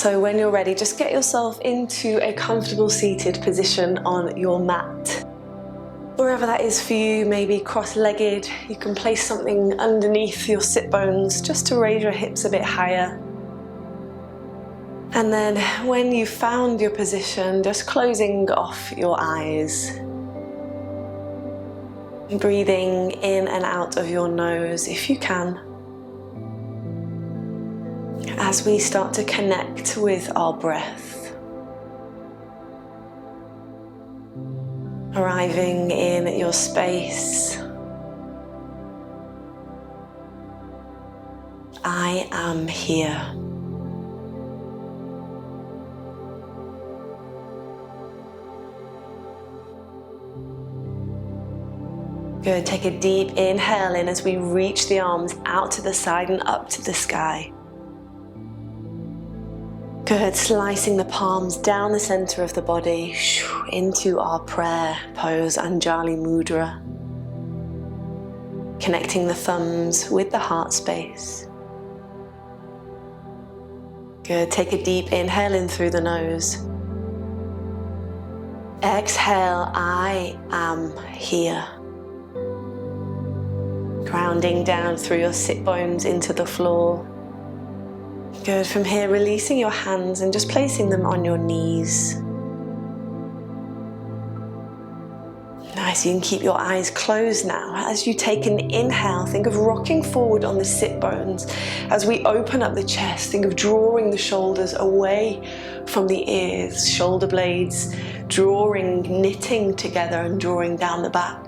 So when you're ready, just get yourself into a comfortable seated position on your mat. Wherever that is for you, maybe cross-legged, you can place something underneath your sit bones just to raise your hips a bit higher. And then when you've found your position, just closing off your eyes. Breathing in and out of your nose if you can. As we start to connect with our breath. Arriving in your space. I am here. Good, take a deep inhale in as we reach the arms out to the side and up to the sky. Good, slicing the palms down the center of the body into our prayer pose, Anjali Mudra. Connecting the thumbs with the heart space. Good, take a deep inhale in through the nose. Exhale, I am here. Grounding down through your sit bones into the floor. Good, from here releasing your hands and just placing them on your knees. Nice, you can keep your eyes closed now. As you take an inhale, think of rocking forward on the sit bones. As we open up the chest, think of drawing the shoulders away from the ears, shoulder blades, knitting together and drawing down the back.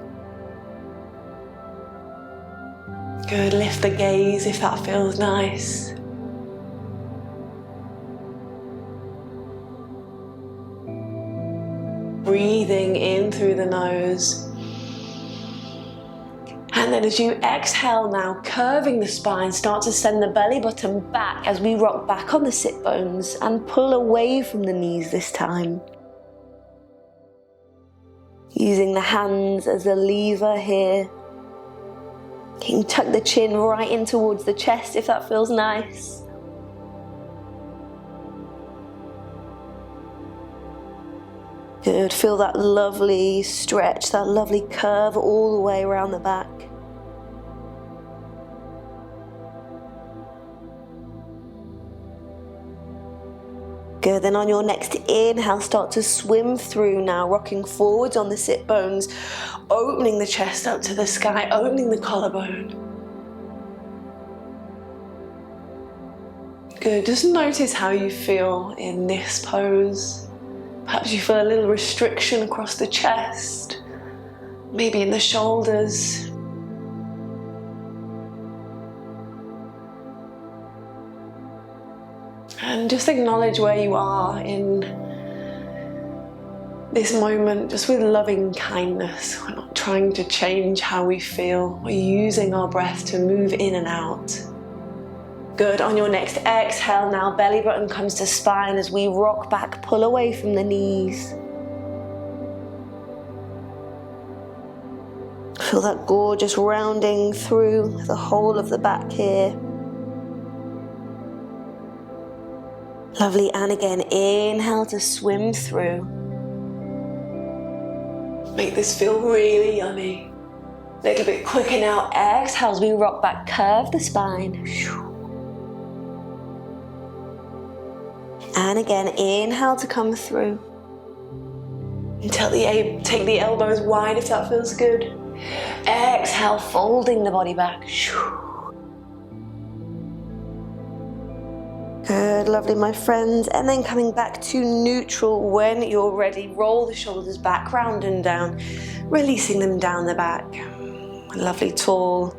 Good, lift the gaze if that feels nice. Breathing in through the nose. And then as you exhale now, curving the spine, start to send the belly button back as we rock back on the sit bones and pull away from the knees this time. Using the hands as a lever here. You can tuck the chin right in towards the chest if that feels nice. Good, feel that lovely stretch, that lovely curve all the way around the back. Good, then on your next inhale, start to swim through now, rocking forwards on the sit bones, opening the chest up to the sky, opening the collarbone. Good, just notice how you feel in this pose. Perhaps you feel a little restriction across the chest, maybe in the shoulders. And just acknowledge where you are in this moment, just with loving kindness. We're not trying to change how we feel. We're using our breath to move in and out. Good, on your next exhale now, belly button comes to spine as we rock back, pull away from the knees. Feel that gorgeous rounding through the whole of the back here. Lovely, and again, inhale to swim through. Make this feel really yummy. A little bit quicker now, exhale as we rock back, curve the spine. And again, inhale to come through. Take the elbows wide if that feels good. Exhale, folding the body back. Good, lovely, my friends. And then coming back to neutral when you're ready. Roll the shoulders back, round and down, releasing them down the back. Lovely, tall,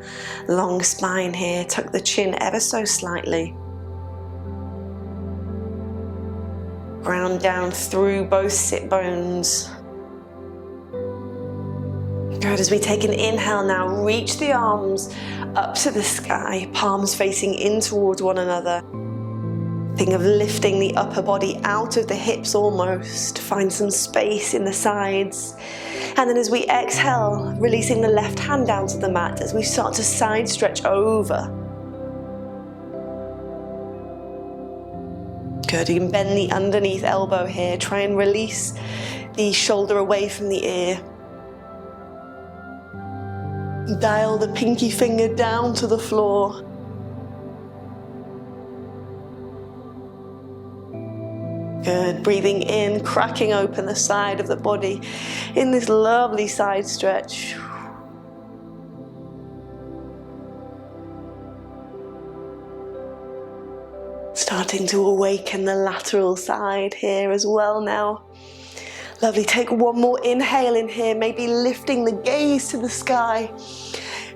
long spine here. Tuck the chin ever so slightly. Ground down through both sit bones. Good, as we take an inhale now, reach the arms up to the sky, palms facing in towards one another. Think of lifting the upper body out of the hips almost. Find some space in the sides. And then as we exhale, releasing the left hand down to the mat as we start to side stretch over. Good, you can bend the underneath elbow here. Try and release the shoulder away from the ear. Dial the pinky finger down to the floor. Good, breathing in, cracking open the side of the body in this lovely side stretch. Starting to awaken the lateral side here as well now. Lovely, take one more inhale in here, maybe lifting the gaze to the sky.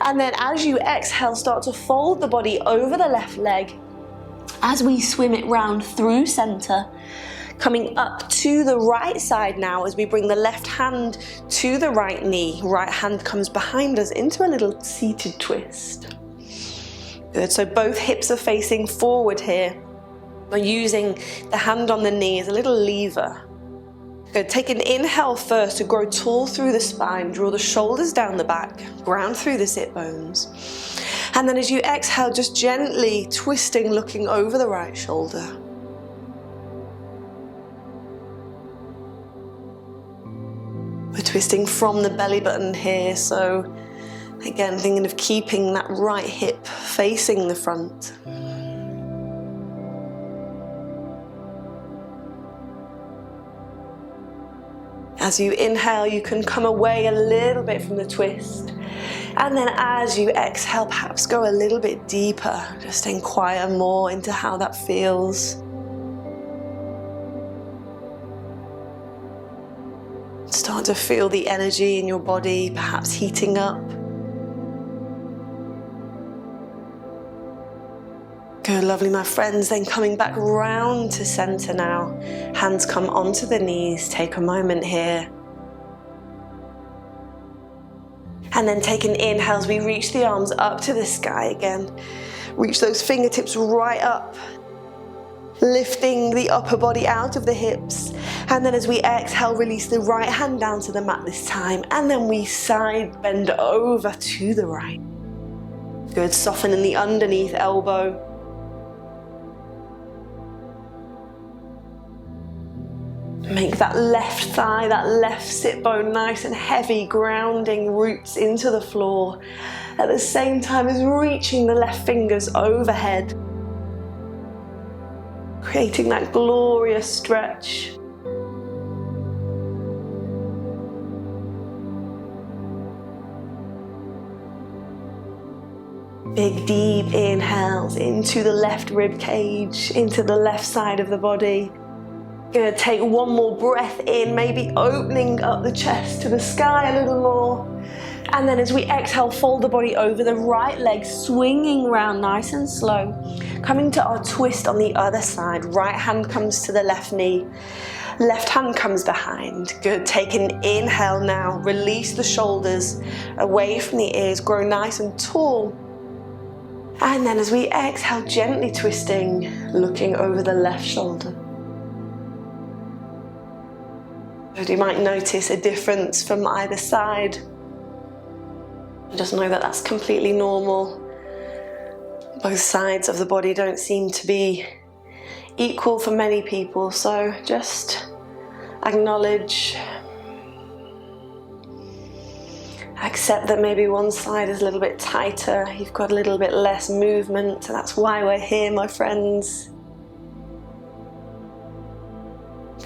And then as you exhale, start to fold the body over the left leg as we swim it round through center. Coming up to the right side now as we bring the left hand to the right knee. Right hand comes behind us into a little seated twist. Good, so both hips are facing forward here. We're using the hand on the knee as a little lever. Good, take an inhale first to grow tall through the spine. Draw the shoulders down the back, ground through the sit bones. And then as you exhale, just gently twisting, looking over the right shoulder. We're twisting from the belly button here, so again, thinking of keeping that right hip facing the front. As you inhale, you can come away a little bit from the twist. And then as you exhale, perhaps go a little bit deeper. Just inquire more into how that feels. Start to feel the energy in your body, perhaps heating up. Good, lovely, my friends. Then coming back round to center now. Hands come onto the knees. Take a moment here. And then take an inhale as we reach the arms up to the sky again. Reach those fingertips right up. Lifting the upper body out of the hips. And then as we exhale, release the right hand down to the mat this time. And then we side bend over to the right. Good, softening the underneath elbow. Make that left thigh, that left sit bone nice and heavy, grounding roots into the floor. At the same time as reaching the left fingers overhead. Creating that glorious stretch. Big deep inhales into the left rib cage, into the left side of the body. Gonna take one more breath in, maybe opening up the chest to the sky a little more. And then as we exhale, fold the body over the right leg, swinging around nice and slow. Coming to our twist on the other side. Right hand comes to the left knee. Left hand comes behind. Good, take an inhale now. Release the shoulders away from the ears, grow nice and tall. And then as we exhale, gently twisting, looking over the left shoulder. You might notice a difference from either side. Just know that that's completely normal. Both sides of the body don't seem to be equal for many people, so just acknowledge, accept that maybe one side is a little bit tighter, you've got a little bit less movement, and that's why we're here, my friends.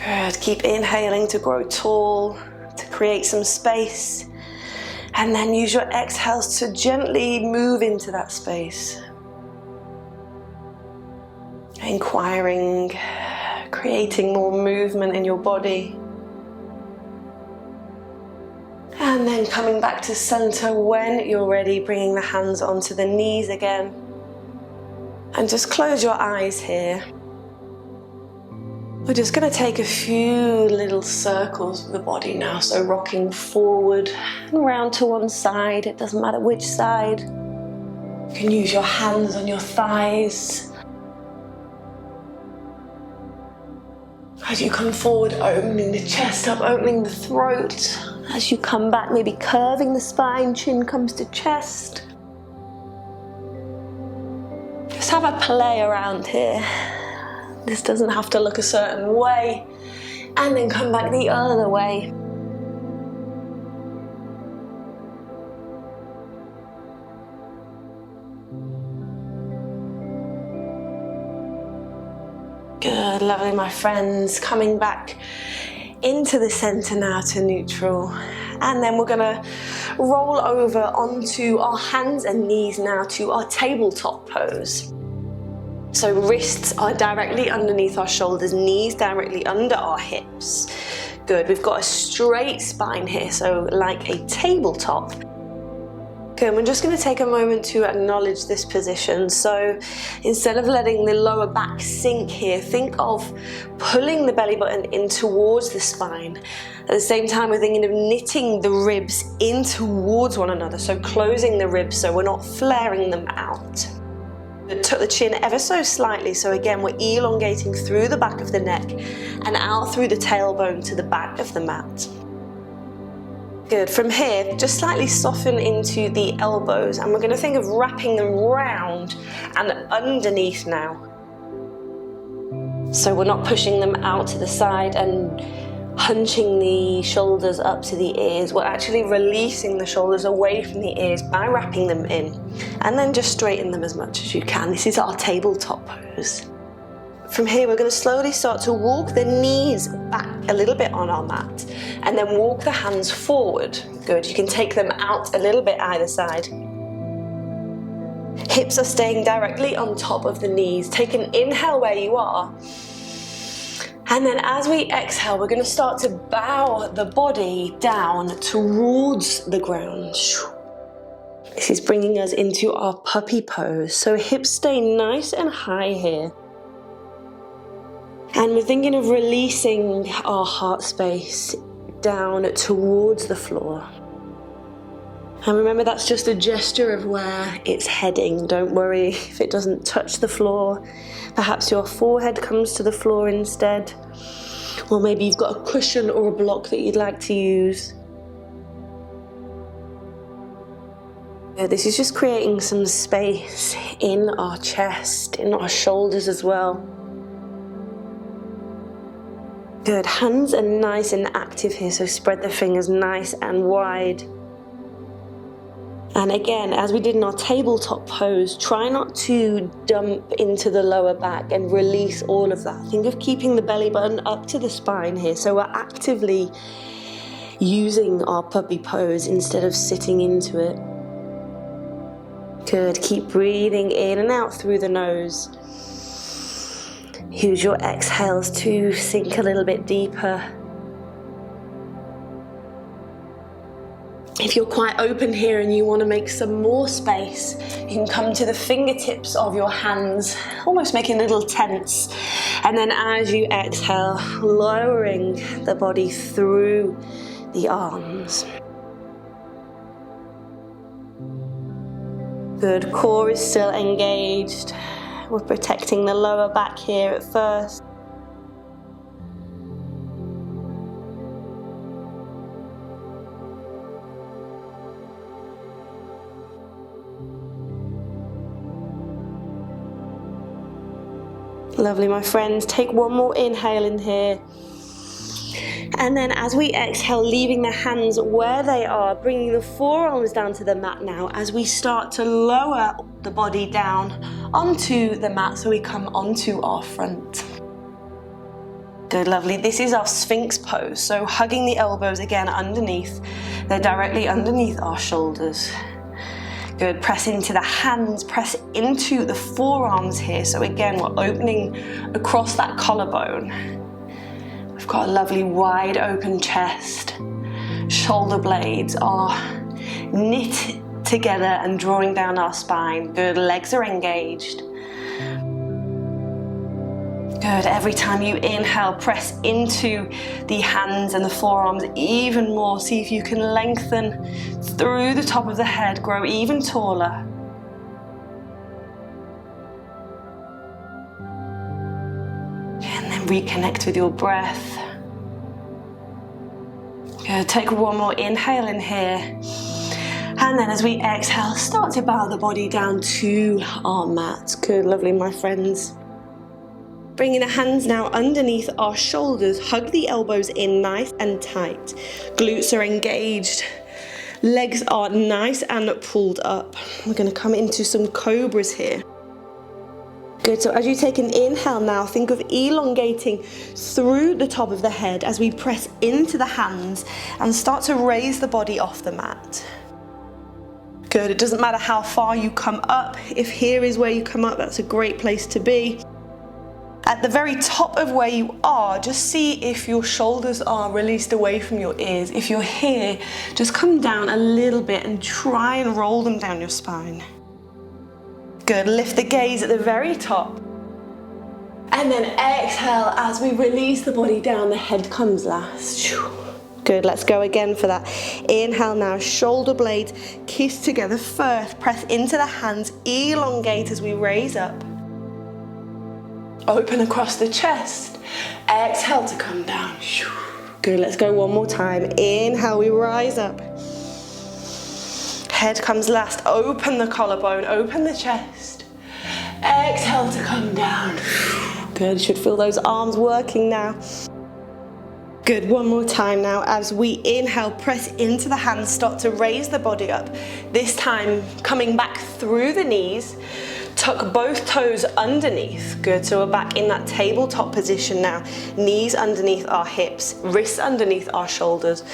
Good, keep inhaling to grow tall, to create some space, and then use your exhales to gently move into that space. Inquiring, creating more movement in your body. And then coming back to center when you're ready, bringing the hands onto the knees again. And just close your eyes here. We're just going to take a few little circles of the body now, so rocking forward and round to one side, it doesn't matter which side. You can use your hands on your thighs. As you come forward, opening the chest up, opening the throat. As you come back, maybe curving the spine, chin comes to chest. Just have a play around here. This doesn't have to look a certain way. And then come back the other way. Good, lovely, my friends. Coming back into the center now to neutral. And then we're gonna roll over onto our hands and knees now to our tabletop pose. So wrists are directly underneath our shoulders, knees directly under our hips. Good, we've got a straight spine here, so like a tabletop. Good, we're just going to take a moment to acknowledge this position. So instead of letting the lower back sink here, think of pulling the belly button in towards the spine. At the same time, we're thinking of knitting the ribs in towards one another, so closing the ribs so we're not flaring them out. Tuck the chin ever so slightly, so again we're elongating through the back of the neck and out through the tailbone to the back of the mat. Good, from here just slightly soften into the elbows, and we're going to think of wrapping them round and underneath now. So we're not pushing them out to the side and hunching the shoulders up to the ears. We're actually releasing the shoulders away from the ears by wrapping them in, and then just straighten them as much as you can. This is our tabletop pose. From here, we're going to slowly start to walk the knees back a little bit on our mat, and then walk the hands forward. Good, you can take them out a little bit either side. Hips are staying directly on top of the knees. Take an inhale where you are. And then as we exhale, we're going to start to bow the body down towards the ground. This is bringing us into our puppy pose. So hips stay nice and high here. And we're thinking of releasing our heart space down towards the floor. And remember, that's just a gesture of where it's heading. Don't worry if it doesn't touch the floor. Perhaps your forehead comes to the floor instead. Or maybe you've got a cushion or a block that you'd like to use. This is just creating some space in our chest, in our shoulders as well. Good, hands are nice and active here, so spread the fingers nice and wide. And again, as we did in our tabletop pose, try not to dump into the lower back and release all of that. Think of keeping the belly button up to the spine here, so we're actively using our puppy pose instead of sitting into it. Good, keep breathing in and out through the nose. Use your exhales to sink a little bit deeper. If you're quite open here and you want to make some more space, you can come to the fingertips of your hands, almost making little tents. And then as you exhale, lowering the body through the arms. Good, core is still engaged. We're protecting the lower back here at first. Lovely, my friends. Take one more inhale in here. And then as we exhale, leaving the hands where they are, bringing the forearms down to the mat now as we start to lower the body down onto the mat so we come onto our front. Good, lovely. This is our Sphinx pose. So hugging the elbows again underneath. They're directly underneath our shoulders. Good, press into the hands, press into the forearms here. So again, we're opening across that collarbone. We've got a lovely wide open chest. Shoulder blades are knit together and drawing down our spine. Good, legs are engaged. Good, every time you inhale, press into the hands and the forearms even more. See if you can lengthen through the top of the head, grow even taller. And then reconnect with your breath. Good, take one more inhale in here. And then as we exhale, start to bow the body down to our mat. Good, lovely, my friends. Bringing the hands now underneath our shoulders, hug the elbows in nice and tight. Glutes are engaged. Legs are nice and pulled up. We're going to come into some cobras here. Good, so as you take an inhale now, think of elongating through the top of the head as we press into the hands and start to raise the body off the mat. Good, it doesn't matter how far you come up. If here is where you come up, that's a great place to be. At the very top of where you are, just see if your shoulders are released away from your ears. If you're here, just come down a little bit and try and roll them down your spine. Good, lift the gaze at the very top. And then exhale as we release the body down, the head comes last. Good, let's go again for that. Inhale now, shoulder blades kiss together first. Press into the hands, elongate as we raise up. Open across the chest. Exhale to come down. Good, let's go one more time. Inhale, we rise up. Head comes last. Open the collarbone, open the chest. Exhale to come down. Good, you should feel those arms working now. Good, one more time now. As we inhale, press into the hands, start to raise the body up. This time, coming back through the knees. Tuck both toes underneath. Good, so we're back in that tabletop position now. Knees underneath our hips, wrists underneath our shoulders.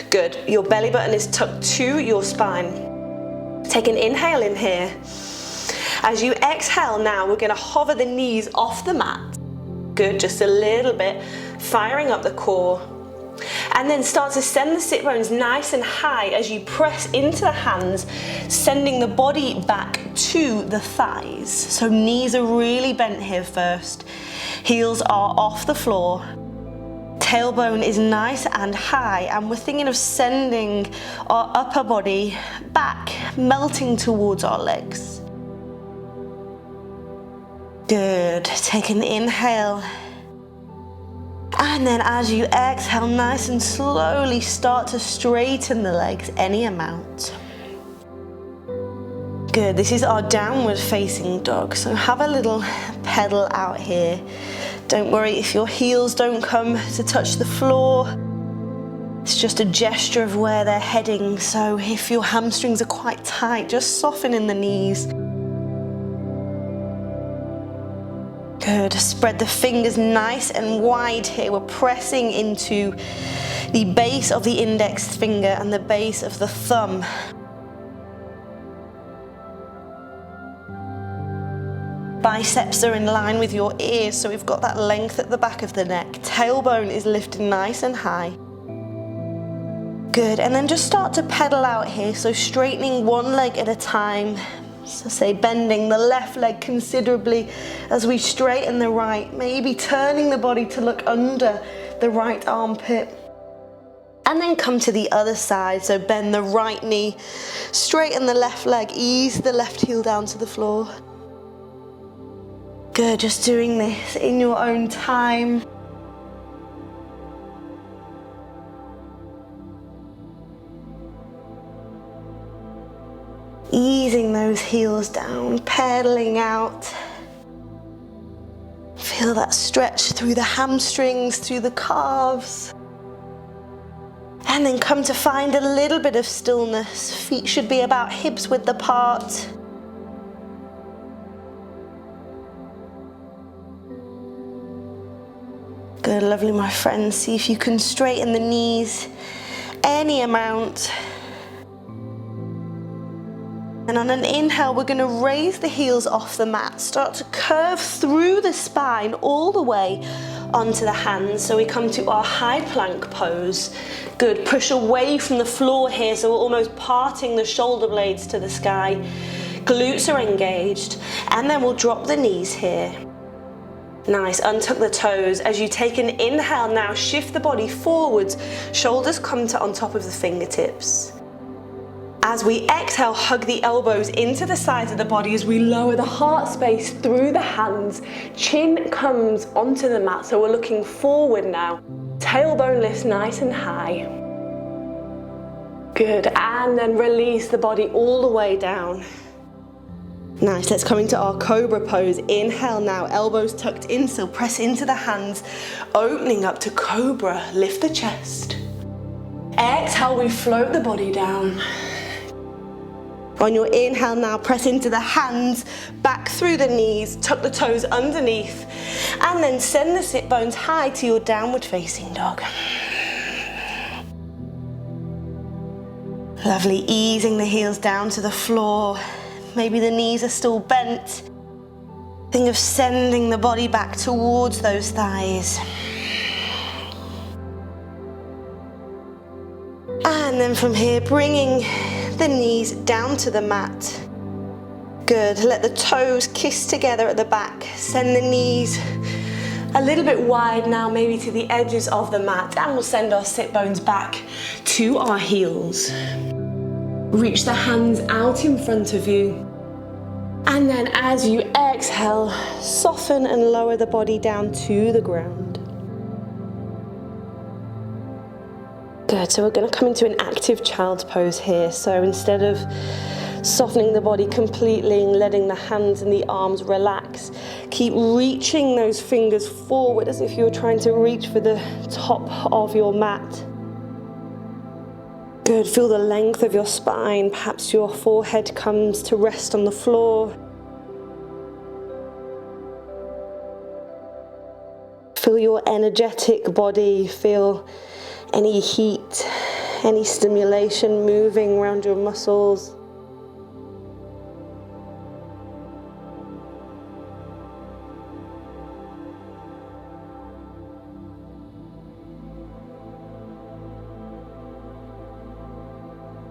Good, your belly button is tucked to your spine. Take an inhale in here. As you exhale now, we're gonna hover the knees off the mat. Good, just a little bit, firing up the core. And then start to send the sit bones nice and high as you press into the hands, sending the body back to the thighs. So knees are really bent here first. Heels are off the floor. Tailbone is nice and high, and we're thinking of sending our upper body back, melting towards our legs. Good, take an inhale. And then as you exhale, nice and slowly start to straighten the legs any amount. Good, this is our downward facing dog, so have a little pedal out here. Don't worry if your heels don't come to touch the floor. It's just a gesture of where they're heading, so if your hamstrings are quite tight, just soften in the knees. Good, spread the fingers nice and wide here. We're pressing into the base of the index finger and the base of the thumb. Biceps are in line with your ears, so we've got that length at the back of the neck. Tailbone is lifted nice and high. Good, and then just start to pedal out here, so straightening one leg at a time. So say bending the left leg considerably as we straighten the right, maybe turning the body to look under the right armpit. And then come to the other side, so bend the right knee, straighten the left leg, ease the left heel down to the floor. Good, just doing this in your own time. Easing those heels down, pedaling out. Feel that stretch through the hamstrings, through the calves. And then come to find a little bit of stillness. Feet should be about hips width apart. Good, lovely, my friends. See if you can straighten the knees any amount. And on an inhale, we're going to raise the heels off the mat. Start to curve through the spine all the way onto the hands. So we come to our high plank pose. Good, push away from the floor here, so we're almost parting the shoulder blades to the sky. Glutes are engaged, and then we'll drop the knees here. Nice, untuck the toes. As you take an inhale now, shift the body forwards. Shoulders come to on top of the fingertips. As we exhale, hug the elbows into the sides of the body as we lower the heart space through the hands. Chin comes onto the mat, so we're looking forward now. Tailbone lifts nice and high. Good, and then release the body all the way down. Nice, let's come into our Cobra pose. Inhale now, elbows tucked in, so press into the hands, opening up to Cobra, lift the chest. Exhale, we float the body down. On your inhale now, press into the hands, back through the knees, tuck the toes underneath, and then send the sit bones high to your downward facing dog. Lovely, easing the heels down to the floor. Maybe the knees are still bent. Think of sending the body back towards those thighs. And then from here, bringing the knees down to the mat. Good, let the toes kiss together at the back. Send the knees a little bit wide now, maybe to the edges of the mat. And we'll send our sit bones back to our heels. Reach the hands out in front of you. And then as you exhale, soften and lower the body down to the ground. Good, so we're going to come into an active child's pose here. So instead of softening the body completely and letting the hands and the arms relax, keep reaching those fingers forward as if you're trying to reach for the top of your mat. Good, feel the length of your spine, perhaps your forehead comes to rest on the floor. Feel your energetic body, feel any heat, any stimulation moving around your muscles.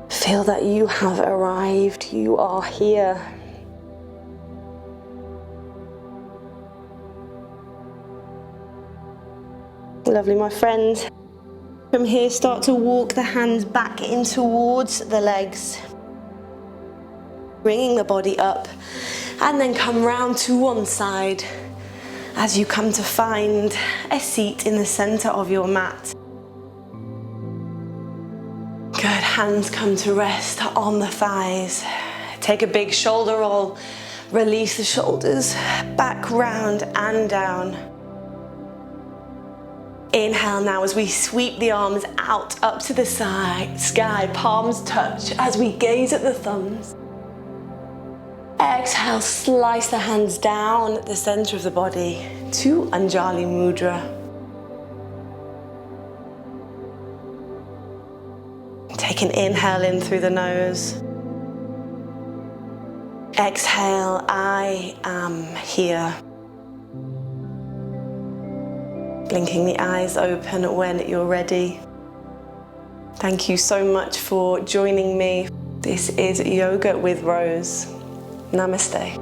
Feel that you have arrived, you are here. Lovely, my friend. From here, start to walk the hands back in towards the legs. Bringing the body up, and then come round to one side as you come to find a seat in the center of your mat. Good, hands come to rest on the thighs. Take a big shoulder roll, release the shoulders, back, round and down. Inhale now as we sweep the arms out up to the sky, palms touch as we gaze at the thumbs. Exhale, slice the hands down at the center of the body to Anjali Mudra. Take an inhale in through the nose. Exhale, I am here. Blinking the eyes open when you're ready. Thank you so much for joining me. This is Yoga with Rose. Namaste.